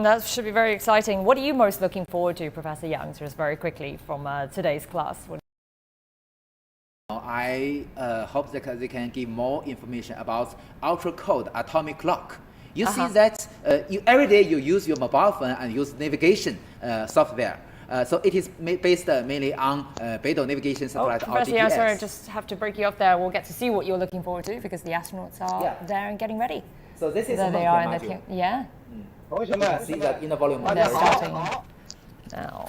That should be very exciting. What are you most looking forward to, Professor Yang, just very quickly from today's class? I hope that they can give more information about ultra-cold atomic clock. You see that every day you use your mobile phone and use navigation software. So it is based mainly on Beidou navigation satellite or GPS. Professor Yang, sorry, I just have to break you off there. We'll get to see what you're looking forward to because the astronauts are there and getting ready. So this is there they are in the yeah. See that inner volume. And they're starting now.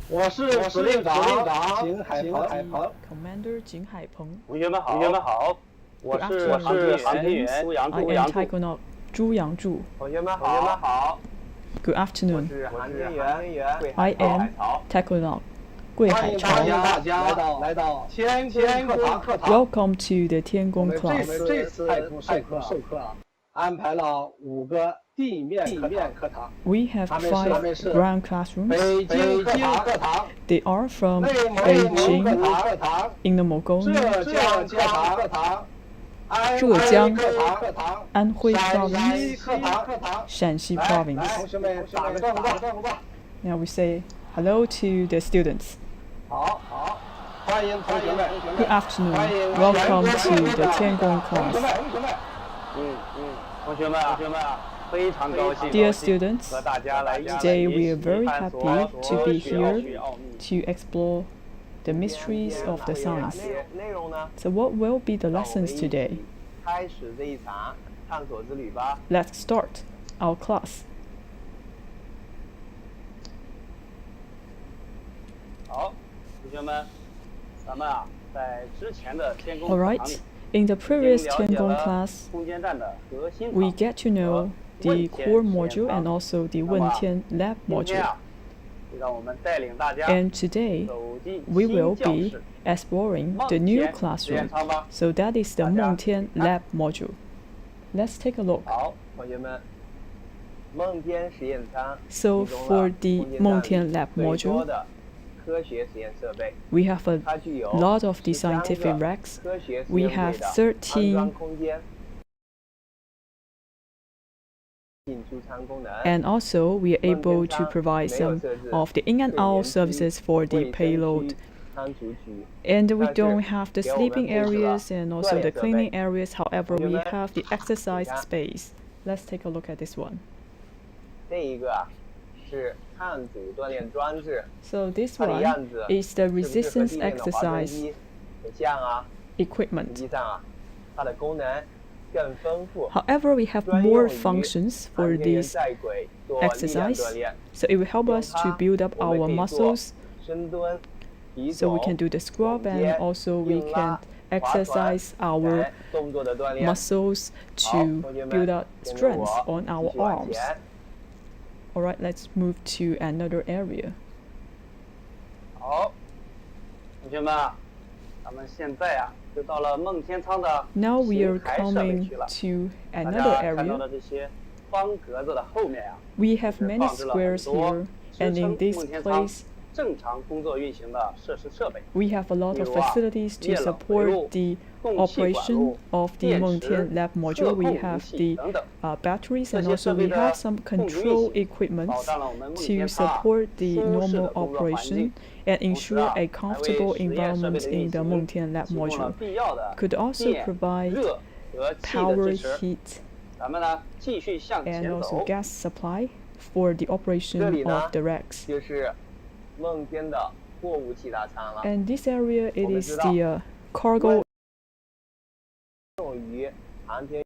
我是指令长景海鹏 Commander 景海鹏 同学们好我是航天员朱杨 I am Taikonaut 朱杨柱 同学们好 Good afternoon 我是航天员 I am Taikonaut 桂海潮 欢迎大家来到天宫课堂 Welcome to the Tiangong class 这次太空授课安排了5个地面课堂 We have 5 ground classrooms 北京课堂 They are from Beijing Inner Mongolia 浙江课堂安徽 province 陕西 province 同学们打个招呼吧 Now we say hello to the students 好欢迎同学们 Good afternoon Welcome to the Tiangong class 同学们非常高兴 Dear students, 和大家来 today we are very happy to be here to explore the mysteries of the science. So what will be the lessons today? 开始这一场探索之旅吧 Let's start our class. 好同学们咱们在之前的天宫 Alright, in the previous Tiangong class, 空间站的核心 we get to know the core module and also the Wentian lab module. 让我们带领大家 And today, we will be exploring the new classroom. So that is the Wentian lab module. Let's take a look. 好同学们梦天实验舱 So for the Wentian lab module, 科学实验设备 we have a lot of the scientific racks. We have 13 and also we are able to provide some of the in and out services for the payload. And we don't have the sleeping areas and also the cleaning areas. However, we have the exercise space. Let's take a look at this one. 这一个是探组锻炼装置 So this one is the resistance exercise 很像啊 equipment. 实际上啊它的功能更丰富 However, we have more functions for this exercise, so it will help us to build up our muscles, 深蹲 so we can do the scrub and also we can exercise our 动作的锻炼 muscles to build up strength on our arms. Alright, let's move to another area. 好同学们咱们现在啊就到了梦天舱的 Now we are 形骸设备 coming 区了 to 大 another 家看到 area. 的这些方格子的后面啊 We have many squares here, and in this 梦天舱 place 正常工作运行的设施设备 we have a lot of facilities to support the operation of the Wentian lab module. We have the batteries and also we have some control equipment to support the normal operation and ensure a comfortable environment in the Wentian lab module. Could also provide power, heat, 咱们呢继续向 and 前 also 走 gas supply for the operation of the racks. 就是梦天的货物气大舱了 And this area, it is the cargo 用于航天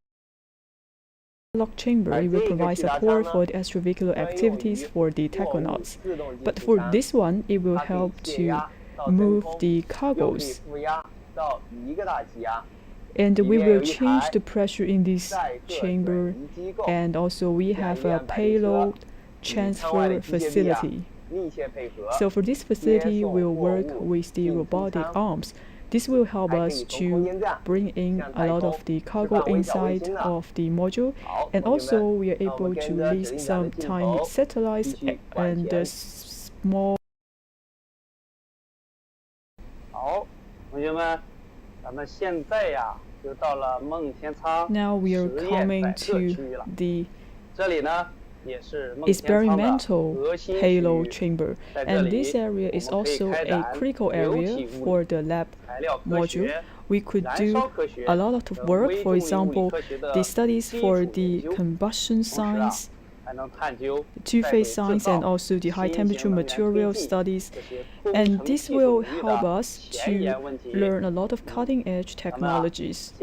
lock chamber. It will provide support for the extravehicular activities for the taconauts. But for this one, it will help to move the cargoes. 负压到1个大气压 And we will change the pressure in this chamber. And also we have a payload transfer facility. 密切配合 So for this facility, we'll work with the robotic arms. This will help us to bring in a lot of the cargo inside of the module, and also we are able to release some tiny satellites and the small. 好同学们咱们现在呀就到了梦天舱 Now we are 实验 coming 载客区 to 了 the 这里呢 experimental halo chamber, and this area is also a critical area for the lab module. We could do a lot of work, for example, the studies for the combustion science, two-phase science, and also the high-temperature material studies. And this will help us to learn a lot of cutting-edge technologies.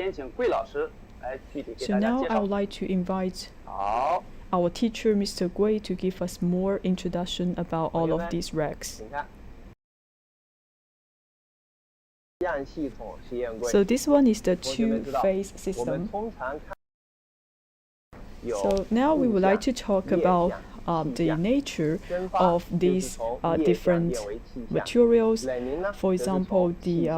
So now I would like to invite our teacher, Mr. Gui, to give us more introduction about all of these racks. So this one is the two-phase system. So now we would like to talk about the nature of these different materials. For example, the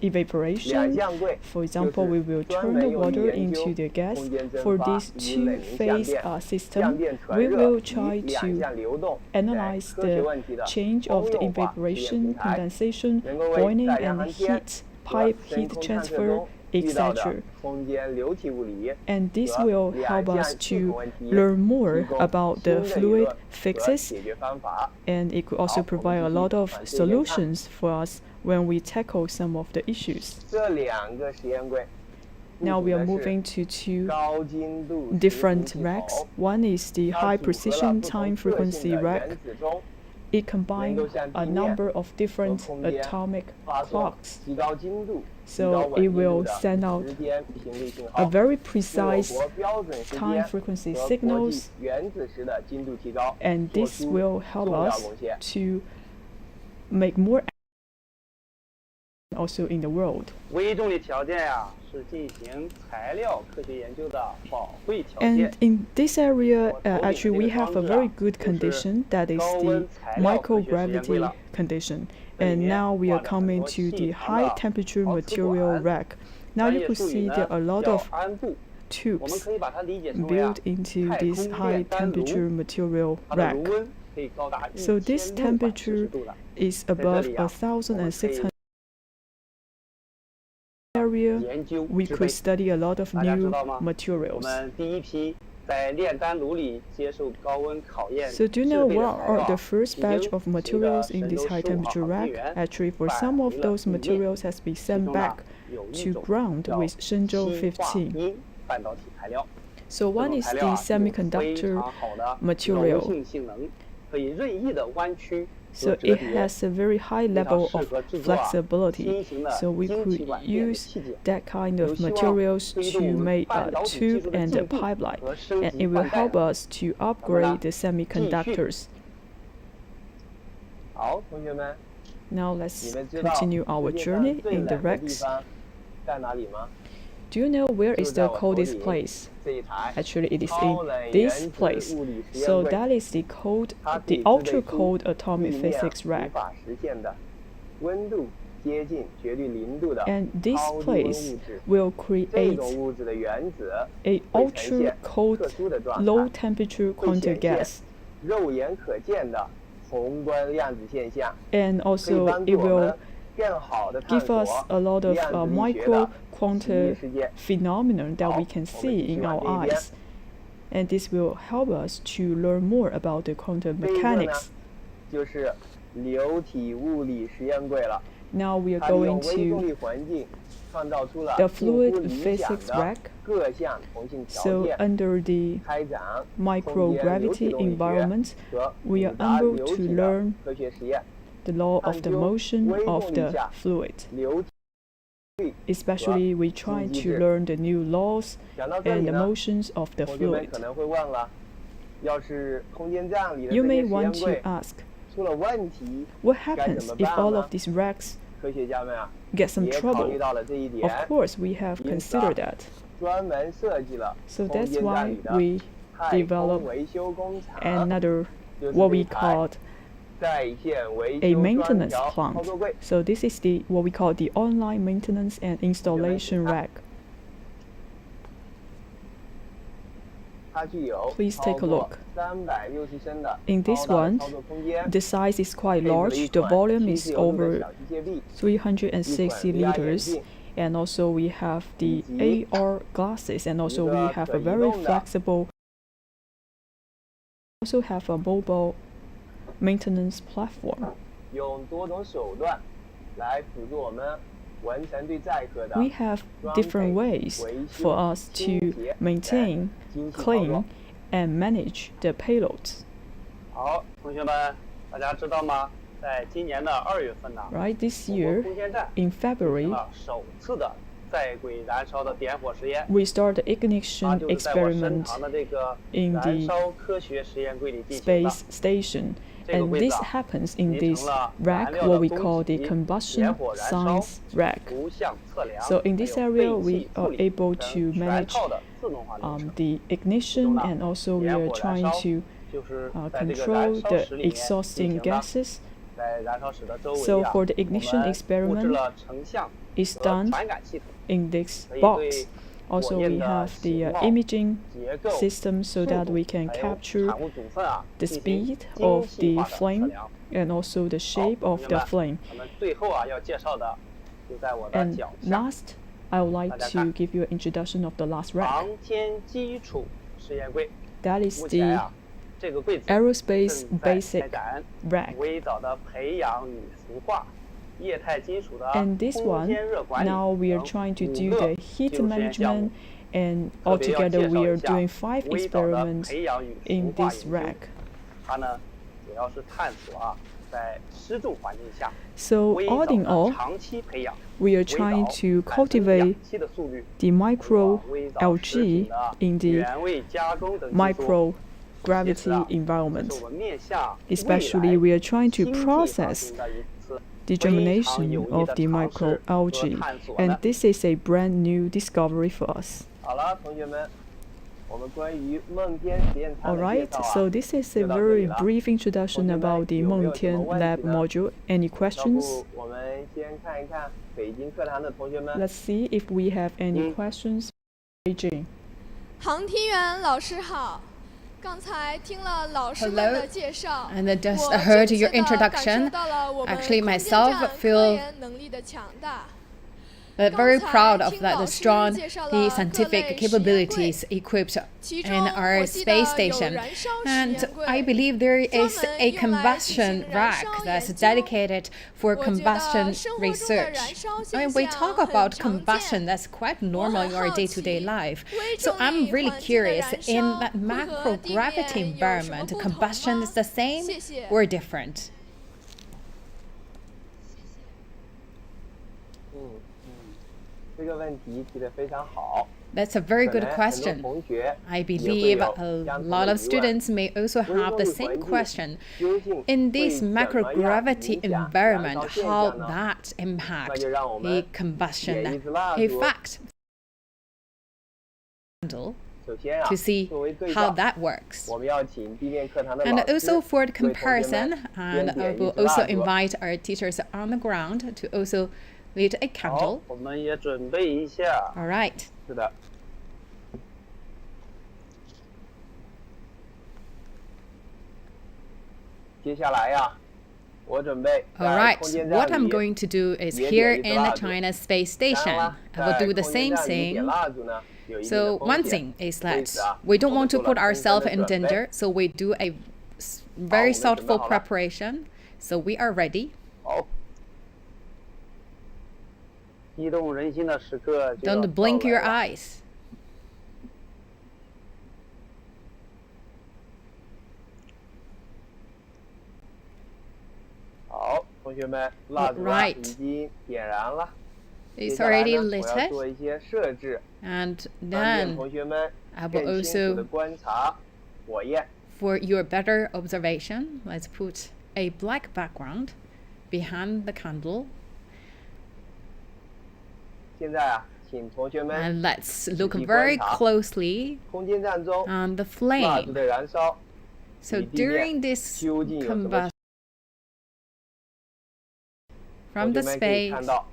evaporation. For example, we will turn the water into the gas. For this two-phase system, we will try to analyze the change of the evaporation, condensation, boiling, and heat, pipe heat transfer, etc. And this will help us to learn more about the fluid physics, and it could also provide a lot of solutions for us when we tackle some of the issues. Now we are moving to two different racks. One is the high precision time frequency rack. It combines a number of different atomic clocks. So it will send out a very precise time frequency signals, and this will help us to make more also in the world. And in this area, actually, we have a very good condition, that is the microgravity condition. And now we are coming to the high temperature material rack. Now you could see there are a lot of tubes built into this high temperature material rack. So this temperature is above 1,600. Area, we could study a lot of new materials. So do you know what are the first batch of materials in this high temperature rack? Actually, for some of those materials has been sent back to ground with Shenzhou 15. So one is the semiconductor material. So it has a very high level of flexibility. So we could use that kind of materials to make a tube and a pipeline, and it will help us to upgrade the semiconductors. Now let's continue our journey in the racks. Do you know where is the coldest place? Actually, it is in this place. So that is the ultra cold atomic physics rack. And this place will create a ultra cold, low temperature quantum gas. And also it will give us a lot of micro quantum phenomena that we can see in our eyes. And this will help us to learn more about the quantum mechanics. Now we are going to the fluid physics rack. So under the microgravity environment, we are able to learn the law of the motion of the fluid. Especially we try to learn the new laws and the motions of the fluid. You may want to ask, what happens if all of these racks get some trouble? Of course, we have considered that. So that's why we developed another, what we called a maintenance plant. So this is what we call the online maintenance and installation rack. Please take a look. In this one, the size is quite large. The volume is over 360 liters. And also we have the AR glasses, and also we have a very flexible also have a mobile maintenance platform. 用多种手段来辅助我们完成对载荷的 We have different ways for us to maintain, clean, and manage the payloads. 好，同学们，大家知道吗？在今年的2月份呢， Right, this 我国 year, 空间站 in 进行 February, 了首次的在轨燃烧的点火实验。 we start the 它 ignition 就是在我身 experiment 旁的这个 in 燃 the 烧科学实验柜里进行的。 space station. 这个 And 柜 this 子啊， happens in 集 this 成了 rack, 燃料 what 的 we 供 call the 给、 combustion 点火燃烧、 science rack. 图像测量， So in this 还有 area, 废 we 气 are 处理 able 等 to 全 manage 套的自动化流程。 the ignition, and also we 点 are 火燃 trying 烧 to 就是在这个 control 燃烧 the 室里面进 exhausting 行的。 gases. 在燃烧室的周围 So 啊， for the 我 ignition 们布置 experiment 了成像 is 和 done 传感系统， in this 可以 box. 对 Also, 火 we 焰的 have the 形貌、 imaging 结构、 system so 速 that 度 we can 还有 capture 产物组分啊 the 进行 speed 精 of 细 the 化的测 flame 量。 and also the 好， shape 同 of 学 the 们， flame. 我们最后啊要介绍的就在我的 And 脚下， last, I would like 大家 to 看。 give you an introduction of the last rack. 航天基础实验柜。 That is 目前 the 啊，这个柜子 aerospace 正在开 basic 展 rack. 微藻的培养与孵化、液态金属的 And this 空 one, 间热管理 now we are 等 trying to 5 do 个 the 技 heat 术实验项目。 management, and 特别要 altogether 介 we 绍 are 一下 doing 5微藻的 experiments 培养与 in 孵化 this 研究。 rack. 它呢，主要是探索啊，在湿重环境下， So 微 all 藻 in 的 all, 长期培养， we are 微 trying 藻 to 产生氧 cultivate 气的速率， the 微藻食品 microalgae 的 in the 原味加工等技术。 microgravity 这是我 environment. 们面向 Especially, we are trying to 氢气 process 航行的一次 the 非常有 germination 意义 of 的 the 尝试和 microalgae, 探索 and 呢。 this is a brand new discovery for us. 好了，同学们，我们关于梦天实验舱的介 Alright, 绍啊， so this is a 就到这 very 里了。 brief introduction 同学们 about the 有没有什么 Mengtian 问题 lab 呢？ module. Any 要 questions? 不我们先看一看北京课堂的同学们。 Let's see if we have any questions. Beijing. 航天员老师好，刚才听了老师们的介绍， And I just 我 heard 真 your 切地感受 introduction. 到了我们 Actually, 空间 myself 站科 feel 研能力的强大。 But very 刚才 proud of 听 that, 老 the 师 strong 介绍了 the 各类 scientific 实验柜， capabilities equipped 其 in 中 our 我记得 space 有 station. 燃烧实 And 验 I 柜。 believe there 专 is 门 a 用来进行 combustion 燃 rack 烧 that's 研究。 dedicated for 我觉得 combustion 生活中的 research. 燃烧 I 现 mean, we 象 talk 很 about 常 combustion, 见。 that's quite 我 normal 很 in our 好 day-to-day 奇， life. 微 So 重 I'm 力 really 环境的 curious, 燃 in 烧 that 会和地面 macrogravity 有什么 environment, 不同 combustion 吗？ is the same 谢谢。 or different? 这个问题提得非常好。 That's a very 可 good 能很多 question. 同学 I 也会 believe 有 a 相同 lot 的 of 疑问。 students may also 微 have 重 the 力 same 环境 question. 究竟 In 会 this 怎么样 macrogravity 影响燃 environment, 烧现 how 象呢？ that 那 impact 就让我 the 们点 combustion 一支蜡 in 烛。 fact candle 首先啊， to see 作为对 how 照， that works. 我们要请地面课堂的 And 老师 also for the 为同学们 comparison, and 点 I 一 will 支蜡 also 烛。 invite our teachers on the ground to also lit a 好 candle.，我们也准备一下。 All right. 是的。接下来呀，我准备 All 在 right, 空间 what 站 I'm 里 going to do is 也 here 点一支 in the 蜡烛。 China Space 当然 Station, 了， I will 在 do the 空间 same 站里点 thing. 蜡烛呢，有一定 So 的 one 风险。 thing is 为 that 此啊， we don't 我们 want to 做了 put 充 ourselves 分 in 的准备。 danger, so we do a very 我们准备 thoughtful 好了。 preparation. So we are ready. 好，激动人心的时刻就要 Don't 到 blink 来 your 了。 eyes. 好，同学们，蜡烛啊 Right. 已经点燃了。接 It's 下来 already 呢，我 lit 要做一些设置， and 方便 then 同学们 I will 更清楚的 also, 观察火焰。 for your better observation, let's put a black background behind the candle. 现在啊，请同学们 And let's look 仔细 very 观察 closely 空间站中 on the 蜡烛 flame. 的燃烧 So 与地面 during this 究竟有什么 combustion 区 from 同 the 学们可以 space 看到，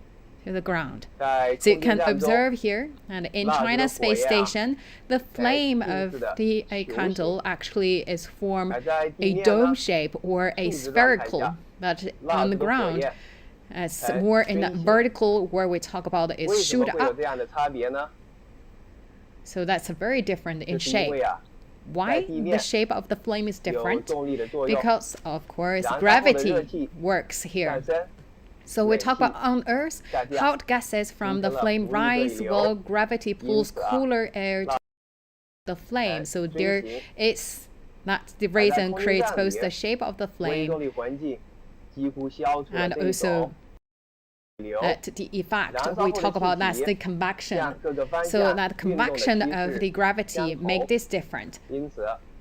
to the ground. 在 So you 空 can 间站中 observe here, and in 蜡烛的 China 火 Space 焰啊， Station, the flame 镜 of 子的 the 球形 candle actually is formed 还在地 a 面 dome 呢， shape or a 柱子状态 spherical, 下， but 蜡 on 烛 the 的火 ground, 焰 it's 才 more in the 升起。 vertical where we talk about is 为什么 shoot 会有 up. 这样的差别呢？ So that's very different 这 in 是因 shape. 为啊， Why the shape of the flame is different? Because, of course, gravity works here. So we talk about on Earth, hot gases from the flame rise while gravity pulls cooler air to the flame. So there is that's the reason creates both the shape of the flame and also the effect we talk about, that's the convection. So that convection of the gravity make this different.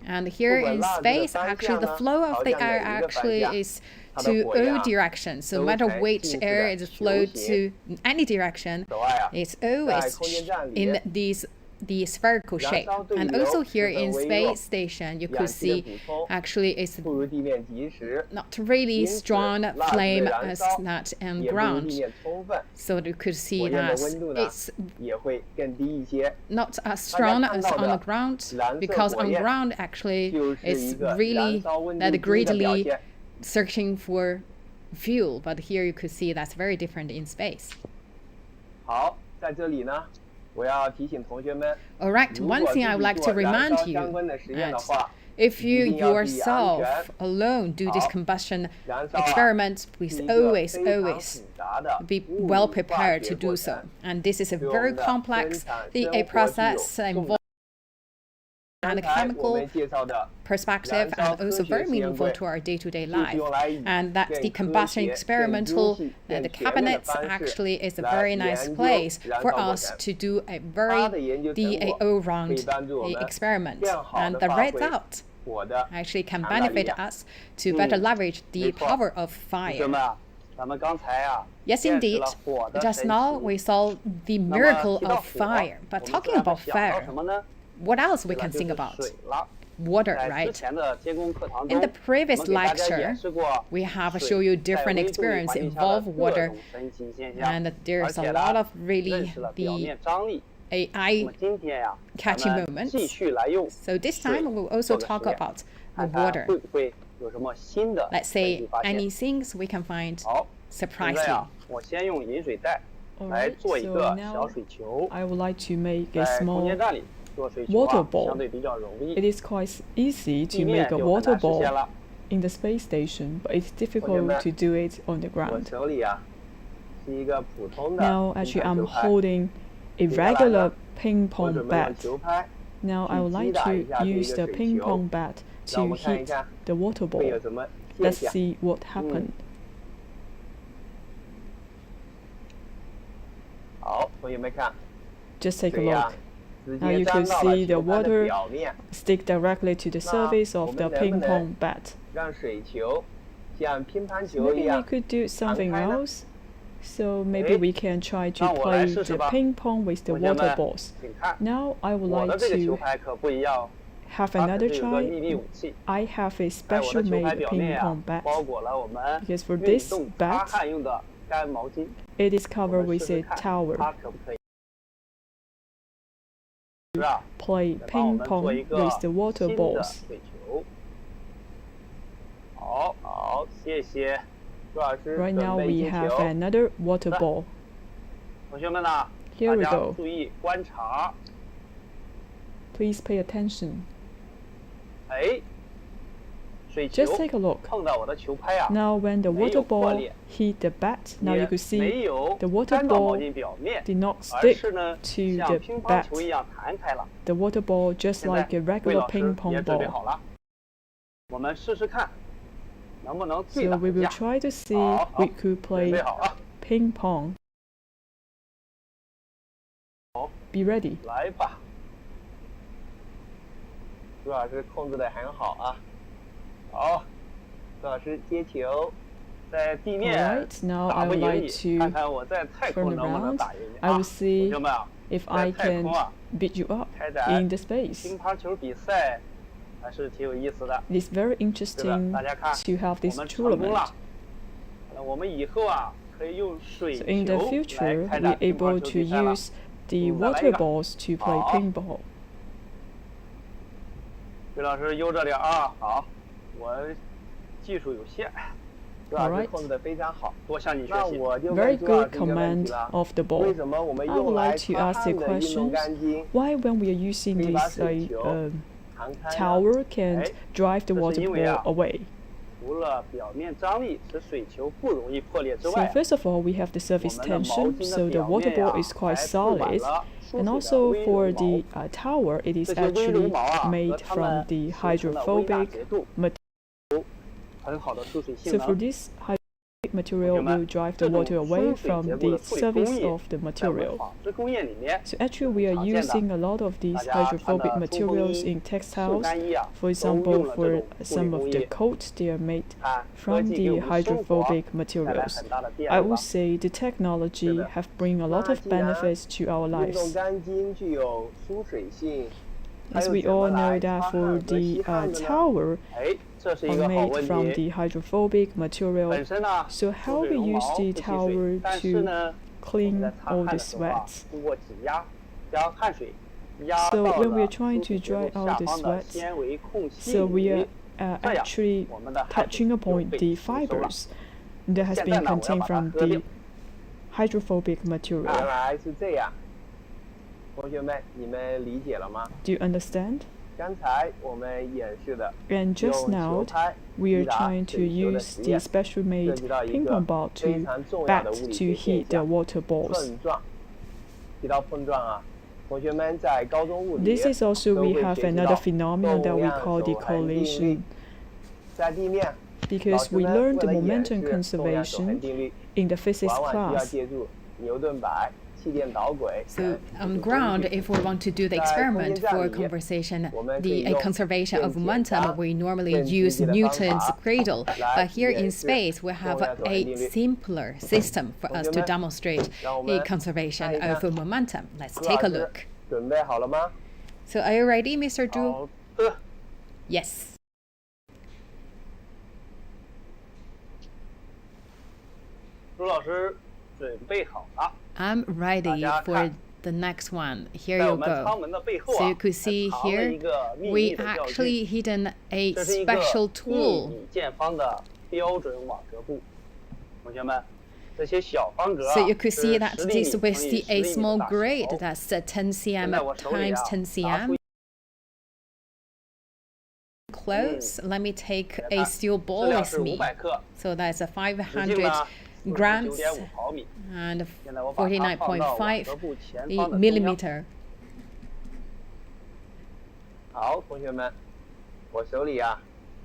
And here in space, actually the flow of the air actually is to all directions. So no matter which air is flowed to any direction, it's always in the spherical shape. And also here in space station, you could see actually it's not really strong flame as that on ground. So you could see that it's not as strong as on the ground, because on ground actually it's really that greatly searching for fuel, but here you could see that's very different in space. Alright, one thing I would like to remind you that if you yourself alone do this combustion experiment, please always be well prepared to do so. And this is a very complex a process involved and a chemical perspective, and also very meaningful to our day-to-day life. And that's the combustion experimental the cabinets actually is a very nice place for us to do a very all-round experiment. And the result actually can benefit us to better leverage the power of fire. Yes, indeed. Just now we saw the miracle of fire. But talking about fire, what else we can think about? Water, right? In the previous lecture, we have shown you different experience involve water, and there's a lot of really the eye-catching moments. So this time we'll also talk about the water. Let's say any things we can find surprising. Alright, so now I would like to make a small water ball. It is quite easy to make a water ball in the space station, but it's difficult to do it on the ground. Now actually I'm holding a regular ping pong bat. Now I would like to use the ping pong bat to hit the water ball. Let's see what happened. Just take a look. Now you can see the water stick directly to the surface of the ping pong bat. Maybe we could do something else. So maybe we can try to play the ping pong with the water balls. Now I would like to have another try. I have a special made ping pong bat, because for this bat, it is covered with a towel. Play ping pong with the water balls. Right now we have another water ball. Here we go. Please pay attention. Just take a look. Now when the water ball hit the bat, now you could see the water ball did not stick to the bat. The water ball just like a regular ping pong ball. So we will try to see if we could play ping pong. Be ready. Alright, now I would like to turn around. I will see if I can beat you up in the space. It's very interesting to have this tournament. So in the future, we're able to use the water balls to play ping pong. Alright, very good command of the ball. I would like to ask a question. Why when we are using this tower can't drive the water ball away. 除了表面张力使水球不容易破裂之 So 外， first of all, we have the surface 我们的毛 tension, 巾 so 的 the 表 water 面 ball is quite 还布满 solid. 了疏 And 水的 also 微 for 绒 the 毛。 tower, it is 这些微绒 actually 毛啊，和 made 它 from 们 the 形成了微压 hydrophobic 结度， material. 很好的疏水性 So for 能。 this hydrophobic material will drive the 这种 water away 疏水 from 结构 the 的处理工 surface 艺 of the 在我们 material. 纺织工业里面 So actually, we are 常见的。 using a lot of these 大家穿 hydrophobic 的冲锋 materials 衣、 in 速 textiles. 干衣啊， For 都 example, 用了这 for 种处理 some of 工 the 艺。 coats, they are made 看，科 from 技给 the 我们生活 hydrophobic 带来 materials. 很大的便 I 利吧 would。say the technology 是的。 have bring a lot of 那既然 benefits to our 运动 lives. 干巾具有疏水性，它 As 又 we 怎么 all 来 know that 擦 for 汗和 the 吸汗的呢？ tower 哎，这是一 are 个好 made 问 from 题。 the hydrophobic material. 本身呢， So 疏 how 水 we 绒 use 毛 the 不吸水， tower 但是 to 呢，我们 clean 在擦 all 汗 the 的时候啊， sweats? 通过挤压，将汗水压 So 到 when we are 了 trying 疏 to 水结 dry 构 out 下 the 方的 sweats, 纤维空隙 so we are 里，这样 actually 我们的汗水 touching 就 upon 被 the 吸收了。 fibers that has 现 been 在呢，我要 contained 把它 from 合并 the。hydrophobic 原 material. 来是这样，同学们，你们理解了吗？ Do you understand? 刚才我们演示的 And just 用 now, 球拍 we are 击打 trying to 水球的 use 实 the 验， special 涉 made 及到一 ping 个 pong ball 非 to 常重要 bat 的物理 to 学 heat 现 the 象 water balls. 碰撞。提到碰撞啊，同学们在高中物理 This is also 都 we 会 have 学习 another 到 phenomenon 动 that we 量 call the 守恒定律 correlation. 在地面，老 Because 师 we 们 learned 为 the 了演 momentum 示动量守恒 conservation 定律， in the physics 往往需要 class. 借助牛顿摆、气垫导轨 So 等 on 这 the 种工 ground, 具。 if we want to do the 在 experiment 空间站 for 里， conversation, 我们可以 the 用 conservation of 更简 momentum, 单、 we normally 更直 use 接的方 Newton's 法 cradle. 来 But here 演 in 示 space, we have 动量守恒 a 定律。 simpler system for us to 同学们， demonstrate 让我 the 们 conservation 看一看。 of momentum. Let's 朱 take a 老师 look. 准备好了吗？ So are you ready, Mr. Zhu? 好的， Yes. 朱老师准备好了。 I'm ready 大家 for 看。 the next one. Here 在我 you 们舱 go. 门的背后 So 啊， you could see 还藏了一 here, 个秘 we 密的教具。 actually hidden a 这是一个 special 1 tool. 米见方的标准网格布。同学们，这些小方格啊 So you could 是 see that 10厘 this 米 with 乘以 the, 10 a 厘米 small 的大 grid 小。 that's 10 cm 现在我手里 times 啊 10拿出 cm. Close. Let me take a 看 steel 质 ball 量 with 是 me. 500克， So that's a 直径 500呢 grams 9.5毫米。 and 现在我把它放到网格布前方的中央。 millimeter. 好，同学们，我手里啊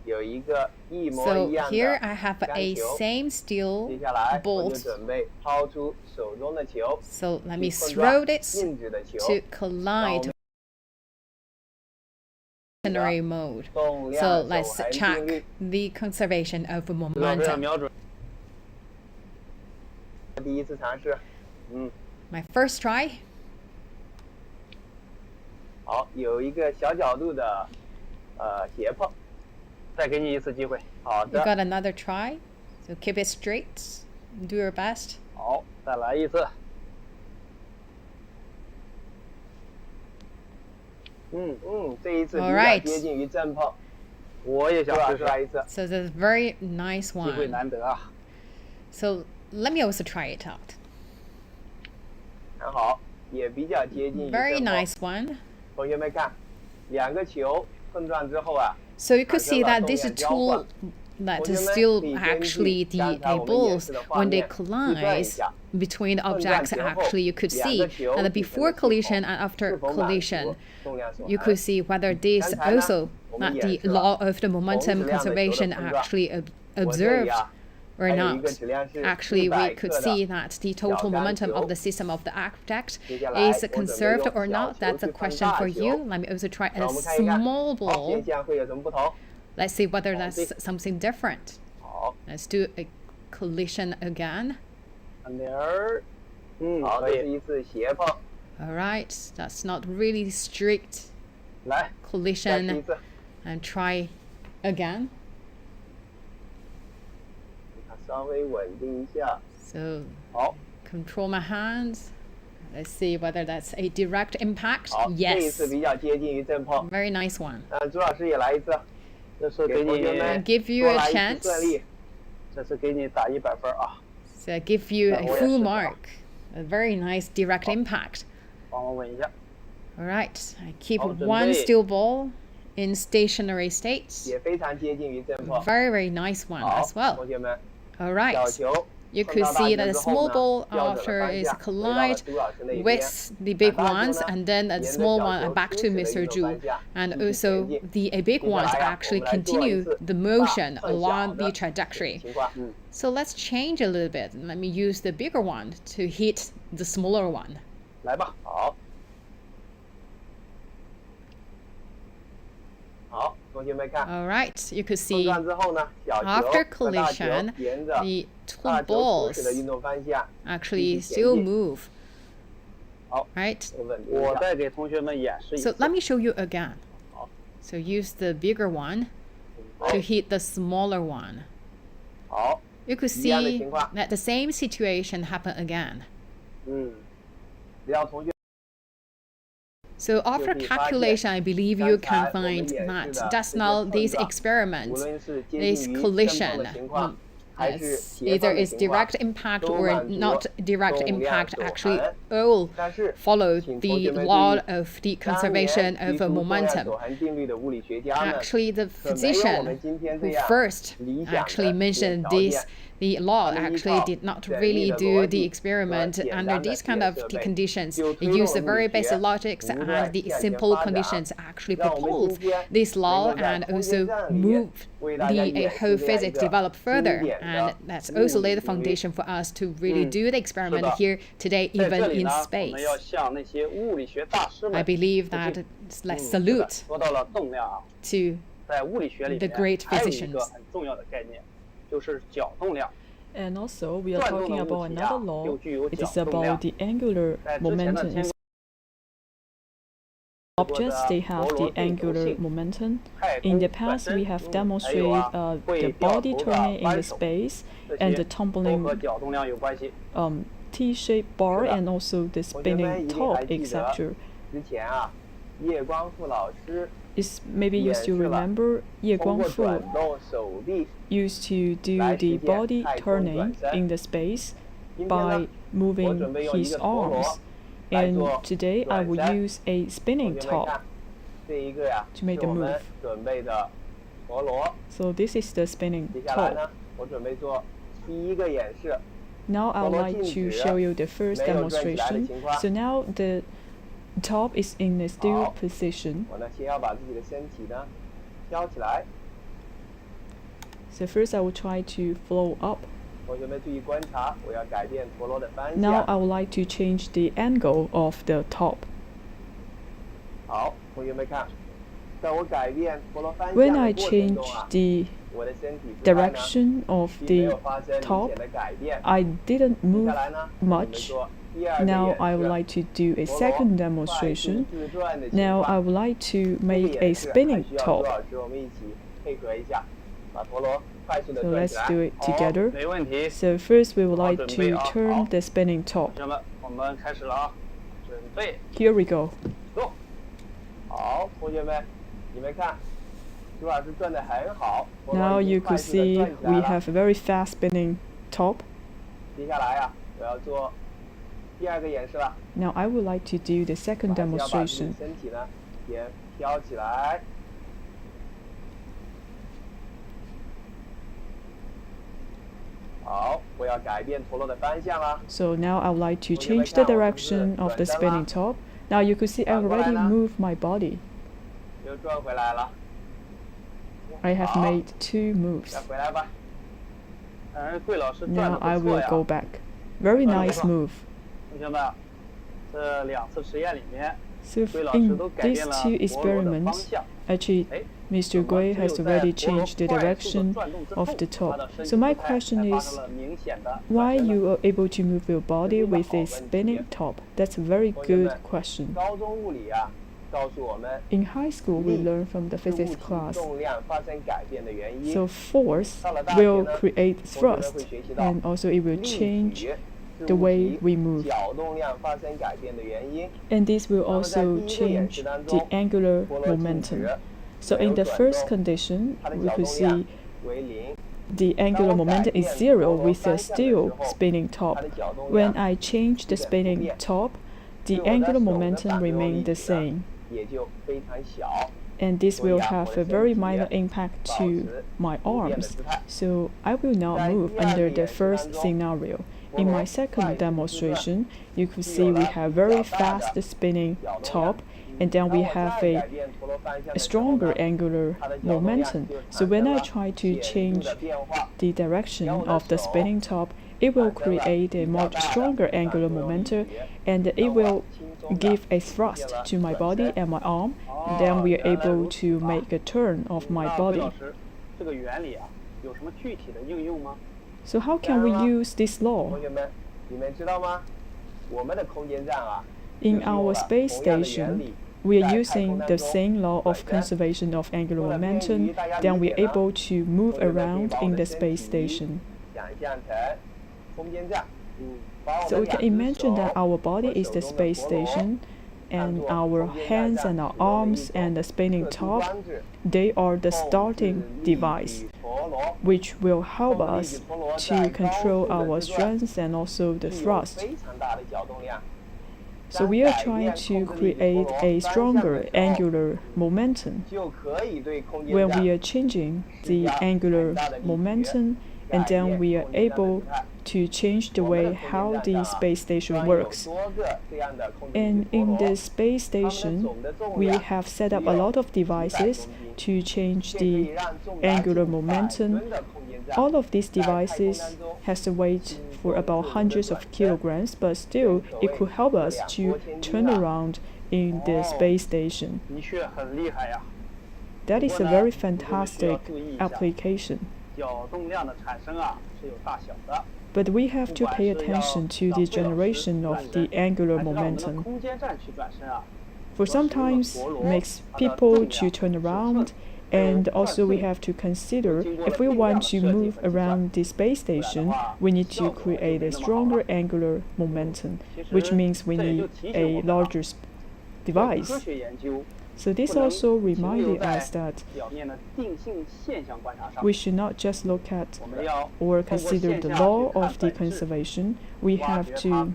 有一个一模 So 一样 here 的 I have 杆 a 球， same 接 steel 下来我就 bolt. 准备抛出手中的球， So let me 去碰撞 throw this 静止的球， to 让 collide 我 stationary mode. 动 So 量守 let's 恒定 check 律。 the conservation of 朱老师要 momentum. 瞄准。第一次尝试， My first try. 好，有一个小角度的斜碰，再给你一次机会。好 You 的， got another try. So keep it straight. Do your best. 好，再来一次。这一次比较 Alright 接近于正碰，我也朱老想试试，师来一次， So that's a very nice 机会 one. 难得啊。 So let me also try it out. 很好，也比较接近于 Very 正碰。 nice one. 同学们看，两个球碰撞之后啊， So you could see that 产生了 this 动量交换。 tool that 同学 is 们 still 可以根 actually 据 the 刚才我们演 balls 示的画 when they 面计算一 collide 下， between the 碰撞 objects 前后 actually you could 两 see 个球 and 比 before 分的 collision 是 and after 否满足 collision 动量守 you 恒 could see whether this 刚才呢 also 我们 that 演 the 示了 law of the 同 momentum 质量的球的 conservation 碰撞 actually 我这里 observed 啊 or 还有一 not. 个质量是 Actually, we 100 could 克 see 的 that the total 小杆 momentum 球 of the system of the object 接下来 is 我准备 conserved 用 or 小 not. 球 That's a 去碰 question 大 for 球 you. Let me also try 让 a 我们看一看 small 好现 ball. 象会有什么不同？ Let's see whether 好 that's 的 something different. 好， Let's do a collision again. 看点儿，好，可以，这是一次斜碰， All right, that's not really strict 来，再试一 collision. 次， And try again. 它稍微稳定一下， So 好， control my hands. Let's see whether that's a direct impact. 好，这一 Yes. 次比较接近于正碰。 Very nice one. 朱老师也来一次，这是给你给同学，们 Give you 多 a 来一 chance. 次顺利。这是给你打100分啊， So I give you a Oh, full yes. mark. A very nice direct impact. 帮我稳一下。 All right. I keep Oh, one准备。 steel ball in stationary states. 也非常接近于震破。 Very, very nice one 好， as well. 同学们， All 小 right. 球 You 碰 could 到大 see 球 that the 之后 small 呢 ball 标准的 after 方 is 向回到了 collide 朱老师那一边。 with the big 大球 ones, 呢 and then the 沿着 small 小 one 球 back 初 to 始的 Mr. 运动 Zhu, 方向 and 继续 also 前进。 the big 接下 ones 来呀， actually 我们来做一 continue 次 the 大 motion 碰小 along 的 the trajectory. 情况。 So let's change a little bit. Let me use the bigger one to hit the smaller one. 来吧，好。好，同学们看， All right, you could 碰 see 撞之后呢，小球 after 和大球 collision, 沿着 the two 大球初始的 balls 运动方向 actually 继续前 still 进。 move. 好， Right? 稳定一下。我再给同学们演示一 So 次。 let me show you again. So use the bigger one to hit the smaller one. 好， You could 一样的 see 情况。 that the same situation happened again. 只要同学 So after 就可以发现 calculation, I believe you 刚才 can 我们 find 演示 that 的 just 这些 now 碰 this 撞， experiment, 无论是接 this 近于震碰 collision, 的情况，还是 yes, 叠 either 放的 it's 情况， direct impact 都 or 满足 not direct 动量 impact, 守 actually 恒。 all 但是 follow 请同 the 学们注 law 意， of the 当 conservation 年 of 提出动量 momentum. 守恒定律的物理学家们， Actually, the 可没有我们 physician 今天这 who 样 first 理想 actually 的 mentioned 条 this, 件。 the law 他们依 actually 靠 did not 缜密 really 的 do 逻 the 辑 experiment 和简 under 单的 these 实 kind 验 of 设备， conditions. 就 It 推动 used 了 the 物 very 理 basic 学 logics 不断 and the 向前 simple 发展。 conditions actually 让我们 proposed 今天 this 能 law 够在 and 空 also 间站里 moved 为大家 the 演 whole 示这样一 physics 个 developed 经 further, 典 and 的 that's 物 also 理 laid the 定律。 foundation for us to really do the experiment 的。 here today, 在这 even 里 in 呢，我们 space. 要向那些物理学大师 I 们 believe 致 that 敬。 let's 是的 salute 说到了动量啊， to 在物理学里 the 面 great 还有一 physicians. 个很重要的概念，就是角动量。 And also, we are 转动 talking 的 about 物体 another 啊， law. 又具有 It 角 is 动量 about。the angular 在之前的 momentum. 天 In 国 objects, 的 they 陀 have 螺 the 定轴 angular 性、 momentum. 太 In 空 the 本 past, 身， we have 还有 demonstrated 啊，会 the 掉 body 头的 turning in the 扳手， space 这 and the 些都和 tumbling 角动量有关系。 T-shaped bar 是的。 and also the 同学们 spinning 一定 top, 还记得 etc. 之前啊，叶光富老师 Is maybe you 演 still 示了 remember Ye 通过 Guangfu 转动手臂 used to do 来 the 实现 body 太空转 turning 身。 in the space 今天 by 呢，我 moving 准备用一 his 个陀螺 arms. 来 And 做 today I 转 will 身。 use a 同 spinning 学们 top. 看，这一个呀 to make 是 the 我们 move. 准备的陀螺。 So this is the spinning 接下来 top. 呢，我准备做第一个演示。 Now I would 陀螺 like 静 to 止， show you the first 没有转起来的 demonstration. 情况。 So now the top is in a still 好。 position. 我呢，先要把自己的身体呢挑起来。 So first I will try to flow up. 同学们注意观察，我要改变陀螺的方 Now 向。 I would like to change the angle of the top. 好，同学们看，在我改变陀螺方向 When 的 I 过程 change 中啊， the 我的身体姿态呢， direction of 并没 the 有发生明 top, 显的改变。 I didn't 接 move 下来呢，我们 much. 做第二个 Now 演 I would 示。 like to do a 陀螺 second 快速 demonstration. 自转的情 Now I 况。 would like to 这个 make a 演示还 spinning 需要朱 top. 老师我们一起配合一下，把陀螺快速的 So 转 let's 起来。 do it 好， together. 没问题。 So first we would like 好，准备 to 啊， turn 好。 the spinning top. 同学们，我们开始了啊，准备 Here we go. go。好，同学们，你们看，朱老师转的很好。陀螺 Now 已经 you 快 could 速地 see 转起来 we 了。 have a very fast spinning top. 接下来啊，我要做第二个演示了。 Now I would like to do the 我 second 还是要把自己 demonstration. 身体呢先挑起来。好，我要改变陀螺的方向了。 So now I would like to change the direction of the spinning top. Now you could see I already moved my body. 又转回来了。 I have 好， made 2 moves. 再回来吧。桂老师转 Now 的 I 不错 will 呀。 go back. Very 嗯 nice 不错。 move. 同学们，这2次实验里面， So 桂老师 in 都改 these 变了 two 陀螺的方 experiments, 向。 actually 哎， Mr. 怎么 Gui 只 has 有 already 在陀螺 changed the 快速地 direction 转动之 of 后， the 它 top. 的身 So 体 my 姿态才 question 发 is 生了明显的 why 转变呢？ you are able to move your body 这是一个 with 好 a 问题。 spinning top? That's a very 同学 good 们 question. 高中物理啊，告诉我们 In high school, we 力 learn from the 是物 physics 体 class. 重量发生改变的原因。 So force 到了大学 will 呢， create 同学们 thrust, 会学习到 and also it will 力 change 矩是 the 物 way 体 we move. 角动量发生改变的原因。 And this will 那么在 also 第一个演 change 示当 the 中， angular 陀螺静 momentum. 止， So 没有 in the 转 first 动， condition, 它的 we 角 could 动量 see 为0。 the angular momentum is 0 with a still spinning 它 top. 的角动 When 量 I change the spinning top, the angular momentum remained the same. 也就非常小。and this will have a very minor impact to my arms. So I will not move under the first scenario. In my second demonstration, you could see we have very fast spinning top, and then we have a stronger angular momentum. So when I try to change the direction of the spinning top, it will create a much stronger angular momentum, and it will give a thrust to my body and my arm, and then we are able to make a turn of my body. So how can we use this law? In our space station, we are using the same law of conservation of angular momentum, then we are able to move around in the space station. So we can imagine that our body is the space station, and our hands and our arms and the spinning top, they are the starting device, which will help us to control our strength and also the thrust. So we are trying to create a stronger angular momentum. When we are changing the angular momentum, and then we are able to change the way how the space station works. And in the space station, we have set up a lot of devices to change the angular momentum. All of these devices has a weight for about hundreds of kilograms, but still it could help us to turn around in the space station. That is a very fantastic application. But we have to pay attention to the generation of the angular momentum. For sometimes makes people to turn around, and also we have to consider if we want to move around the space station, we need to create a stronger angular momentum, which means we need a larger device. So this also reminded us that we should not just look at or consider the law of the conservation. We have to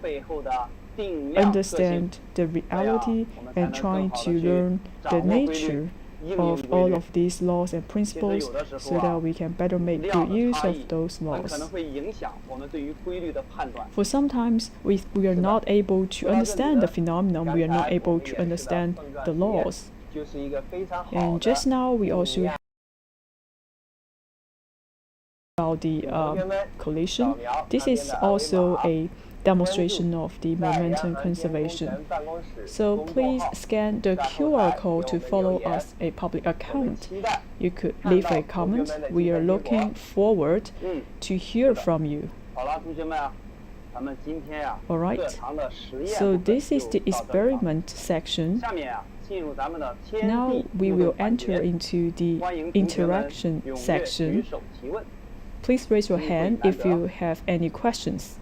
understand the reality and try to learn the nature of all of these laws and principles so that we can better make good use of those laws. For sometimes we are not able to understand the phenomenon, we are not able to understand the laws. And just now we also have about the collision. This is also a demonstration of the momentum conservation. So please scan the QR code to follow us a public account. You could leave a comment. We are looking forward to hear from you. Alright, so this is the experiment section. Now we will enter into the interaction section. Please raise your hand if you have any questions.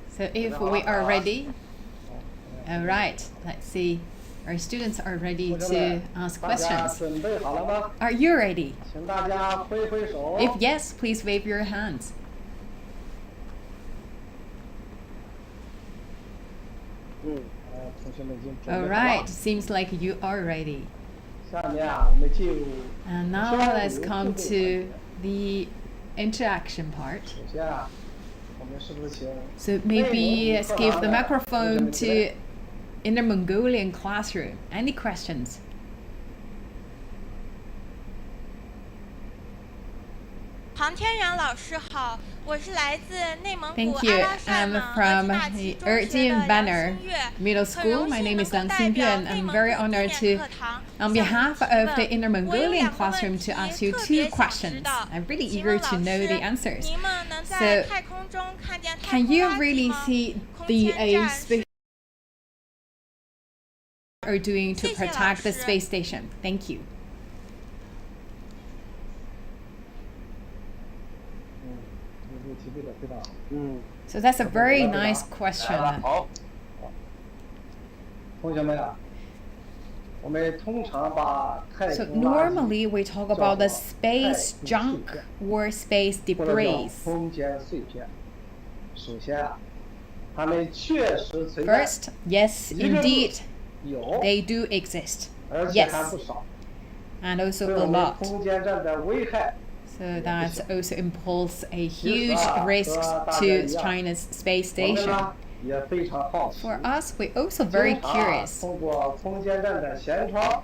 So if we are ready, all right, let's see. Our students are ready to ask questions. Are you ready? If yes, please wave your hands. All right, seems like you are ready. And now let's come to the interaction part. So maybe let's give the microphone to Inner Mongolian classroom. Any questions? 航天员老师好，我是来自内蒙古 Thank 阿 you. 拉善 I'm 盟 from 额济 the 纳旗中学的 Erjian 杨 Banner 新月， Middle 很 School. 荣 My 幸 name 能 is 够 Lang 代表 Xingyuan. 内 I'm 蒙 very 古纪 honored 念 to, 课堂 on 向您 behalf 提 of the 问。 Inner 我有 Mongolian 两个 classroom 问 to 题 ask you 特 two 别想知 questions. 道， I'm really 请 eager 问 to 老 know the 师， answers. 您们能 So, 在太空中看见太 can 空 you 垃圾 really 吗？ see 空 the 间站 space 是 are doing to 谢谢老 protect the 师。 space station? Thank you. So that's a very nice question. 好，同学们啊，我们通常把太 So 空垃圾 normally we talk about the space junk or space 或者叫 debris. 空间碎片。首先啊，它们确实存在， First, yes, indeed, 有， they do exist. 而且还 Yes, 不少， and also 对 a 我们 lot. 空间站的危害。 So that also imposes a huge risk to China's space 我们 station. 呢也非常好奇， For us, we're also very 经常 curious. 通过空间站的舷窗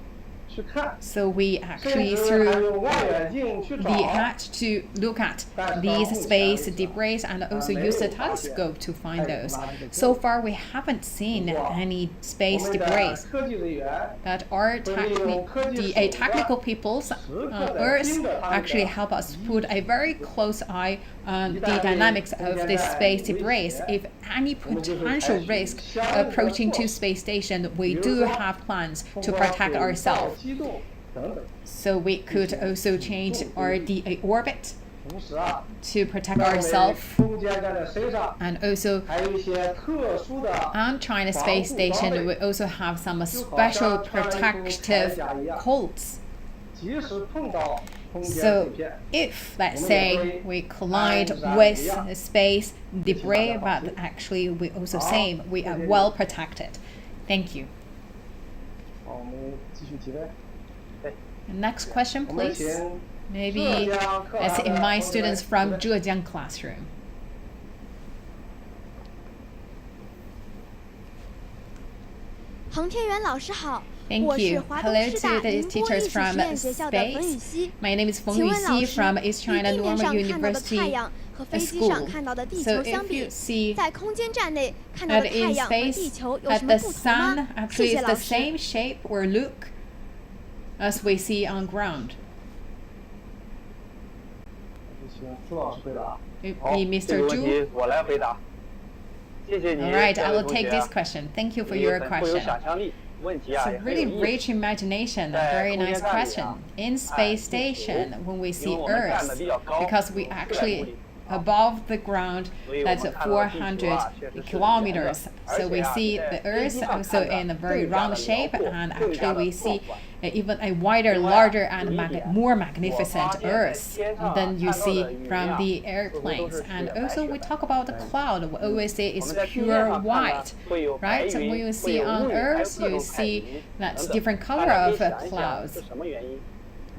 去看， So we 甚 actually 至还 through 用望远镜去 the 找。 hatch to look at these space debris and also use the telescope to find those. So far, we haven't seen any 我 space 们的 debris 科技人员 that are technical peoples on Earth actually help us put a very close eye on the dynamics of this space debris. If any potential risk approaching to space station, we do have plans to protect ourselves. 机动等等。 So we could also change our orbit 同时啊， to protect 在我们 ourselves 空间站的身上 and also 还有一些特殊的 on China Space Station we also have some special protective coats. 即使碰到空间碎 So 片， if let's say we collide with space debris, but actually we also say we are well protected. Thank you. 好，我们继续提问。 Next question, 我们 please. 请 Maybe 浙江课 let's 堂的 invite 同学们 students from Zhejiang classroom. 航天员老师好， Thank 我是 you. 华东 Hello 师 to 大 the 宁波艺 teachers 术实 from 验学校的冯雨 space. 熙。 My name is Feng 请问老 Yuxi 师， from East 与 China 地面 Normal 上看到的太 University 阳和飞机 School. 上看到的地 So 球相 if 比 you，see 在空间站内看到 that 的太 in 阳和 space 地球有 that 什么 the 不同 sun 吗？谢 actually 谢 is 老 the 师。 same shape or look as we see on ground. 请朱老师回答。 Maybe 好，这 Mr. 个问 Zhu. 题我来回答。谢谢你， All right, 这 I 位 will 同 take 学 this question. Thank you for 你 your 很富有 question. 想象力，问题啊 It's 也 a 很有 really 意思。 rich imagination, a 在 very 空间 nice 站里 question. 啊， In 哎 space 地球 station, when we 因为 see 我们站得 Earth, 比较高， because we 400 actually 公里。 above the ground, 所以我 that's 们看到地球 400啊确实是圆的， kilometers. 而 So 且 we 啊 see 在 the 飞机 Earth 上 also 看的 in a very 更加 round 的 shape, 辽阔， and 更加 actually 的 we see 壮观。 even a wider, 另外啊， larger, and 有一点， more 我 magnificent 发现在 Earth 天上啊 than you 看到 see 的云 from 啊， the 似乎都 airplanes. 是 And 白 also 雪 we 的。 talk about the cloud. We always say 我 it's 们在地面 pure 上看呢 white, 会有白 right? And 云， when you 会 see 有 on 雾云，还有 Earth, 各 you 种彩 see 云 that's 等等。 different 大 color 家可 of 以想一想 clouds. 是什么原因？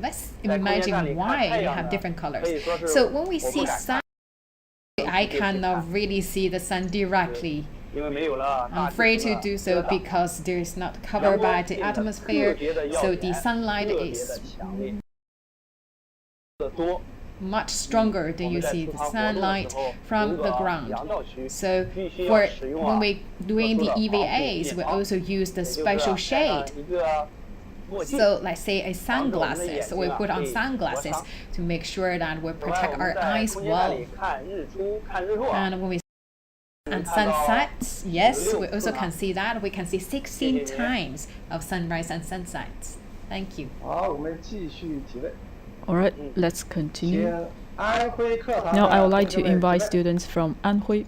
Let's 在空间站 imagine 里看 why 太 we 阳 have 呢， different colors. 可以说是 So when we 我 see 不敢 sun, 看， I 不去看， cannot really see the sun directly. 因为没有了 I'm 大气 afraid 层 to 的 do so 遮挡。 because there is not 阳 covered 光 by the 变得特 atmosphere, 别的耀 so 眼， the sunlight 特别的 is 强烈的多。 much stronger than 我 you 们在 see 出 the 航活动的时 sunlight 候， from 游 the 个 ground. 阳照区， So 必须 for 要使用 when 啊 we doing 特 the 殊的防护 EVAs, 面 we 罩， also use the 也就是 special 戴上 shade. 一个墨镜， So let's say a 防止我们的 sunglasses. 眼 So 睛 we 啊 put on 被磨 sunglasses 伤。 to make sure that we 此外， protect 我 our 们在 eyes 空间站 well. 里看日出、看日落， And when we and 看到 sunsets, yes, we 16 also 次 can 呢。 see that. We can see 16谢谢。 times of sunrise and sunsets. Thank you. 好，我们继续提问。 All right, let's continue. 请安徽课堂 Now I 的 would like 同 to 学们提 invite 问。 students from Anhui.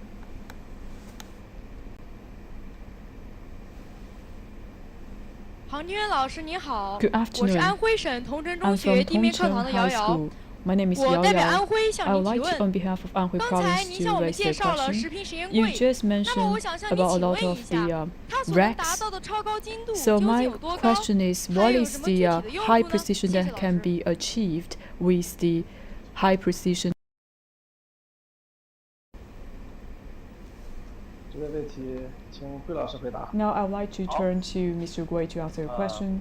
航天员老师你好， Good 我是 afternoon. 安徽省童真中 I'm 学 from 地面课堂 Tongcheng 的瑶 High 瑶。 School. My name is 我 Yao 代表 Yao. 安徽 I 向 would 您提 like to, 问。 on behalf of Anhui 刚才 Province, 您 to 向我们 raise 介 the 绍了 question. 食品实验 You 柜， just 那么 mentioned 我想向您 about a 请 lot 问一 of 下， the 它所能达 racks. 到的超高精度究 So 竟 my 有多高？ question is, 还 what 有 is 什么 the 具体的用 high 途呢？ precision 谢谢 that 老 can 师。 be achieved with the high precision? 这个问题请桂老师回答。 Now I would like to 好。 turn to Mr. Gui to answer your question.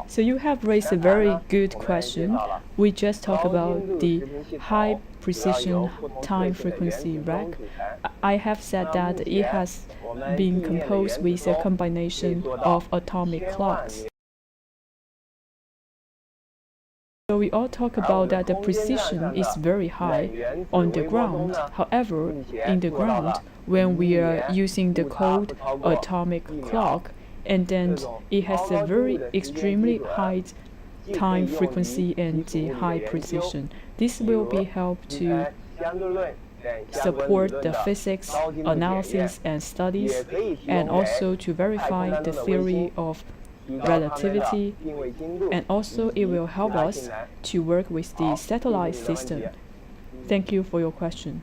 So you have raised a very good question. We just talked about the high precision time frequency rack. I have said that it has been composed with a combination of atomic clocks. So we all talk about that the precision is very high on the ground. However, in the ground, when we are using the cold atomic clock, and then it has a very extremely high time frequency and the high precision. This will be help to support the physics analysis and studies, and also to verify the theory of relativity, and also it will help us to work with the satellite system. Thank you for your question.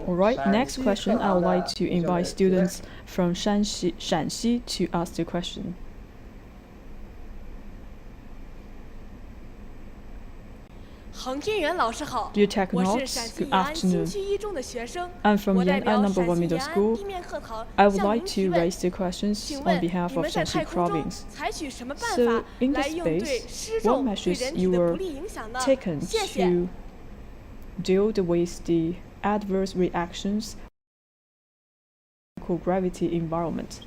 Alright, next question, I would like to invite students from Shanxi to ask the question. Dear Technauts, good afternoon. I'm from Yan'an No. 1 Middle School. I would like to raise the questions on behalf of Shanxi Province. So, in the space, what measures you were taken to deal with the adverse reactions in microgravity environment?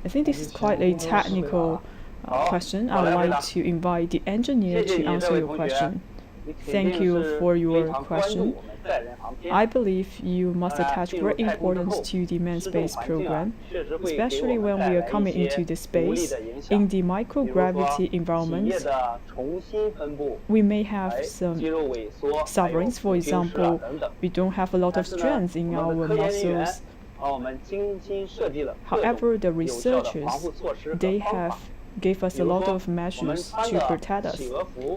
I think this is quite a technical question. I would like to invite the engineer to answer your question. Thank you for your question. I believe you must attach great importance to the manned space program, especially when we are coming into the space. In the microgravity environment, we may have some sufferings. For example, we don't have a lot of strength in our muscles. However, the researchers, they have gave us a lot of measures to protect us.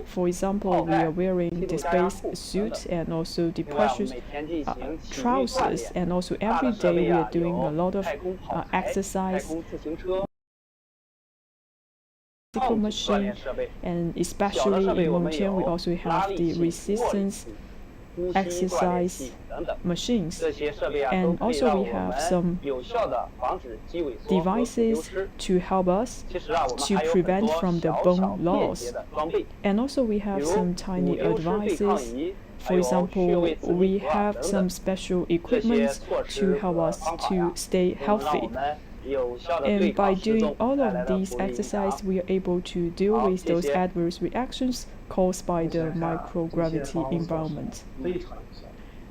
For example, we are wearing the space suit and also the pressure trousers, and also every day we are doing a lot of exercise. Machine, and especially in Mengtian, we also have the resistance exercise machines, and also we have some devices to help us to prevent from the bone loss, and also we have some tiny devices. For example, we have some special equipment to help us to stay healthy. And by doing all of these exercises, we are able to deal with those adverse reactions caused by the microgravity environment.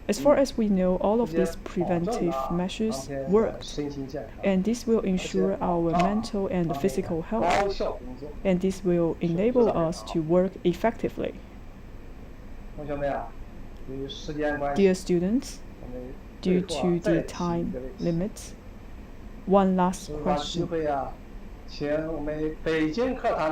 As far as we know, all of these preventive measures worked, and this will ensure our mental and physical health, and this will enable us to work effectively. Dear students, due to the time limits, one last question.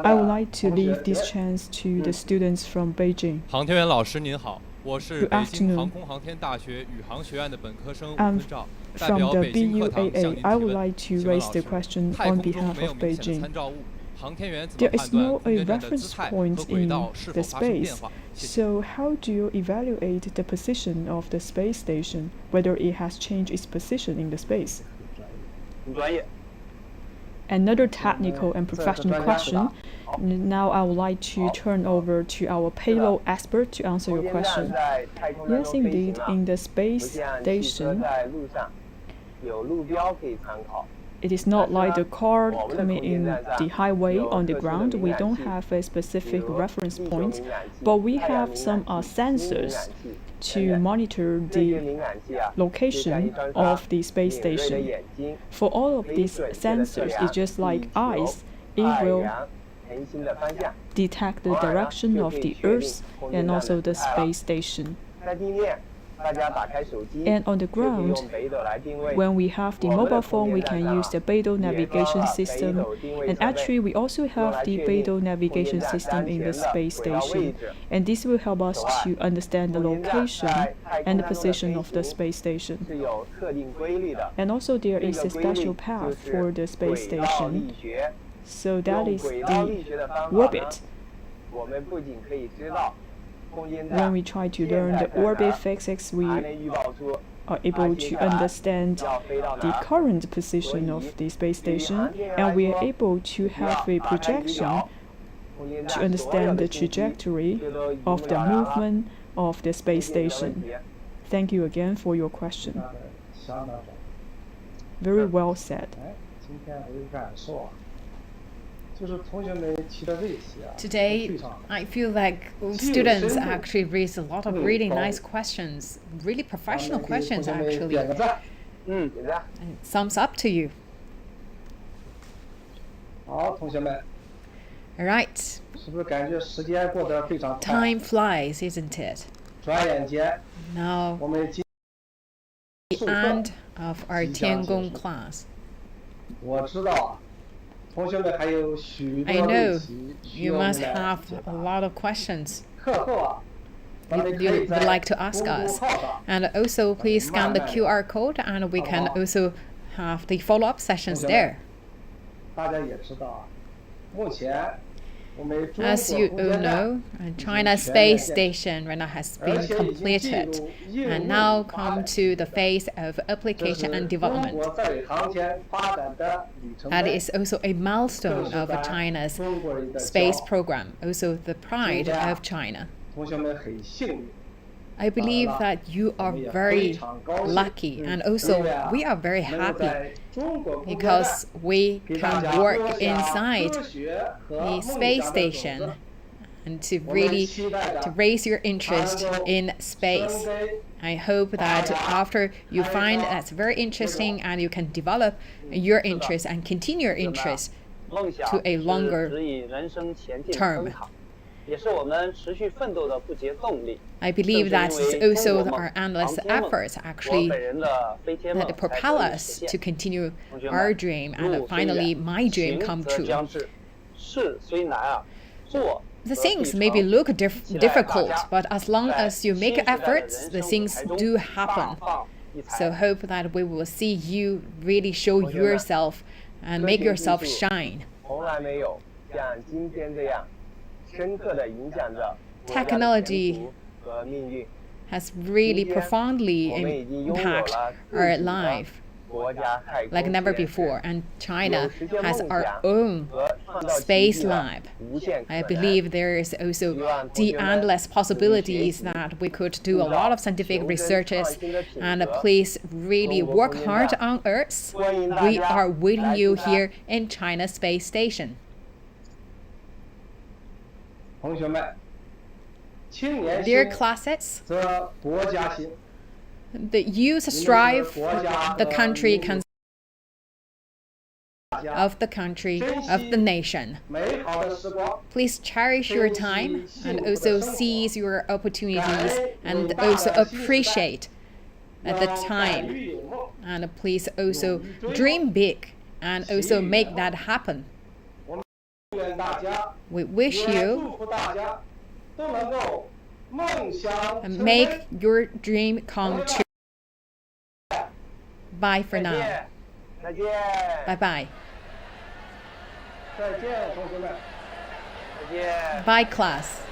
I would like to leave this chance to the students from Beijing. 航天员老师您好，我是 Good 北京 afternoon. 航空航天大学宇航学院的本科生吴 I'm 坤照，代 From 表 the 北京课堂向 BUAA, 您 I 提 would 问。 like to 请问 raise 老 the 师， question 太 on 空中 behalf 没有 of 明显的 Beijing. 参照物，航天员怎么 There is 判断 no 空 a 间站的姿 reference 态和 point 轨 in 道是 the 否发生变 space. 化？谢谢。 So how do you evaluate the position of the space station, whether it has changed its position in the space? Another technical and professional question. Now I would like to turn over to our payload expert to answer your question. Yes, indeed, in the space station, it is not like the car coming in the highway on the ground. We don't have a specific reference point, but we have some sensors to monitor the location of the space station. For all of these sensors, it's just like eyes. It will detect the direction of the Earth and also the space station. And on the ground, when we have the mobile phone, we can use the Beidou navigation system. And actually, we also have the Beidou navigation system in the space station. And this will help us to understand the location and the position of the space station. And also, there is a special path for the space station. So that is the orbit. When we try to learn the orbit physics, we are able to understand the current position of the space station, and we are able to have a projection to understand the trajectory of the movement of the space station. Thank you again for your question. Very well said. Today, I feel like students actually raised a lot of really nice questions, really professional questions actually. And thumbs up to you. All right. Time flies, isn't it? Now, the end of our Tiangong class. I know you must have a lot of questions you would like to ask us. And also, please scan the QR code and we can also have the follow-up sessions there. As you all know, China's space station right now has been completed and now come to the phase of application and development. That is also a milestone of China's space program, also the pride of China. I believe that you are very lucky, and also we are very happy because we can work inside the space station and to really raise your interest in space. I hope that after you find that's very interesting and you can develop your interest and continue your interest to a longer term. I believe that is also our endless efforts actually that propel us to continue our dream and finally my dream come true. The things maybe look difficult, but as long as you make efforts, the things do happen. So hope that we will see you really show yourself and make yourself shine. Technology has really profoundly impacted our life like never before, and China has our own space lab. I believe there is also the endless possibilities that we could do a lot of scientific researches, and please really work hard on Earth. We are waiting you here in China Space Station. Dear classes, the youth strive the country of the nation. Please cherish your time and also seize your opportunities and also appreciate the time. And please also dream big and also make that happen. We wish you and make your dream come true. Bye for now. Bye-bye. Bye, class.